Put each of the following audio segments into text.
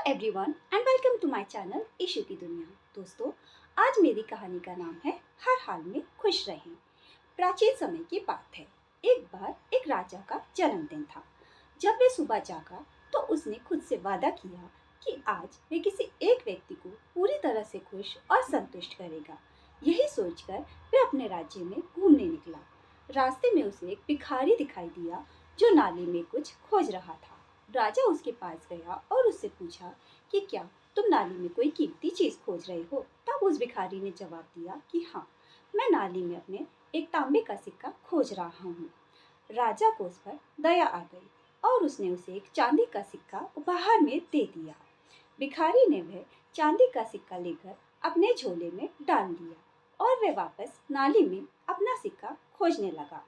Everyone and welcome to my channel Ishu की दुनिया। दोस्तों, आज मेरी कहानी का नाम है हर हाल में खुश रहें। प्राचीन समय की बात है। एक बार एक राजा का जन्मदिन था। जब वह सुबह जागा तो उसने खुद से वादा किया कि आज वह किसी एक व्यक्ति को पूरी तरह से खुश और संतुष्ट करेगा। यही सोचकर वह अपने राज्य में घूमने निकला। रास्ते में उसे एक भिखारी दिखाई दिया जो नाली में कुछ खोज रहा था। राजा उसके पास गया और उससे पूछा कि क्या तुम नाली में कोई कीमती चीज खोज रहे हो। तब उस भिखारी ने जवाब दिया कि हाँ, मैं नाली में अपने एक तांबे का सिक्का खोज रहा हूँ। राजा को उस पर दया आ गई और उसने उसे एक चांदी का सिक्का उपहार में दे दिया। भिखारी ने वह चांदी का सिक्का लेकर अपने झोले में डाल दिया और वह वापस नाली में अपना सिक्का खोजने लगा।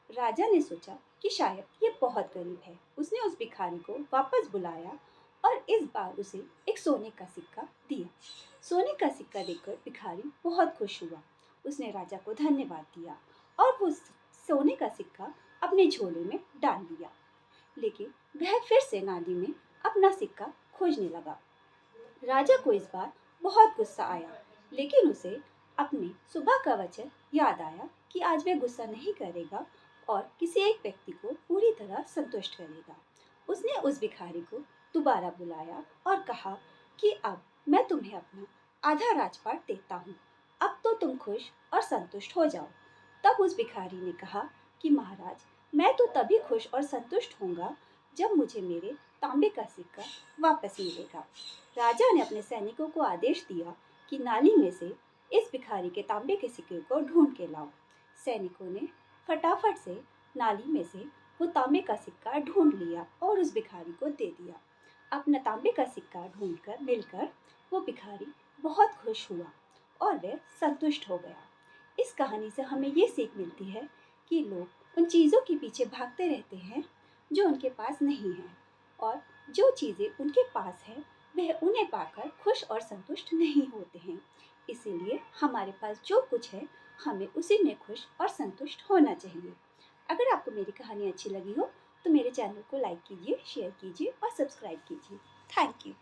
राजा ने सोचा कि शायद ये बहुत गरीब है। उसने उस भिखारी को वापस बुलाया और इस बार उसे एक सोने का सिक्का दिया। सोने का सिक्का देखकर भिखारी बहुत खुश हुआ। उसने राजा को धन्यवाद दिया और वो सोने का सिक्का अपने झोले में डाल लिया। लेकिन वह फिर से नाली में अपना सिक्का खोजने लगा। राजा को इस बार बहुत गुस्सा आया, लेकिन उसे अपने सुबह का वचन याद आया कि आज वह गुस्सा नहीं करेगा और किसी एक व्यक्ति को पूरी तरह संतुष्ट करेगा। उसने उस भिखारी को दोबारा बुलाया और कहा कि अब मैं तुम्हें अपना आधा राजपाट देता हूँ। अब तो तुम खुश और संतुष्ट हो जाओ। तब उस भिखारी ने कहा कि महाराज, मैं तो तभी खुश और संतुष्ट होऊंगा जब मुझे मेरे तांबे का सिक्का वापस मिलेगा। राजा ने अपने सैनिकों को आदेश दिया कि नाली में से इस भिखारी के तांबे के सिक्के को ढूंढ के लाओ। सैनिकों ने फटाफट से नाली में से वो तांबे का सिक्का ढूंढ लिया और उस भिखारी को दे दिया। अपना तांबे का सिक्का ढूंढकर मिलकर वो भिखारी बहुत खुश हुआ और वह संतुष्ट हो गया। इस कहानी से हमें ये सीख मिलती है कि लोग उन चीज़ों के पीछे भागते रहते हैं जो उनके पास नहीं है, और जो चीज़ें उनके पास है वह उन्हें पाकर खुश और संतुष्ट नहीं होते हैं। इसीलिए हमारे पास जो कुछ है हमें उसी में खुश और संतुष्ट होना चाहिए। अगर आपको मेरी कहानी अच्छी लगी हो तो मेरे चैनल को लाइक कीजिए, शेयर कीजिए और सब्सक्राइब कीजिए। Thank you.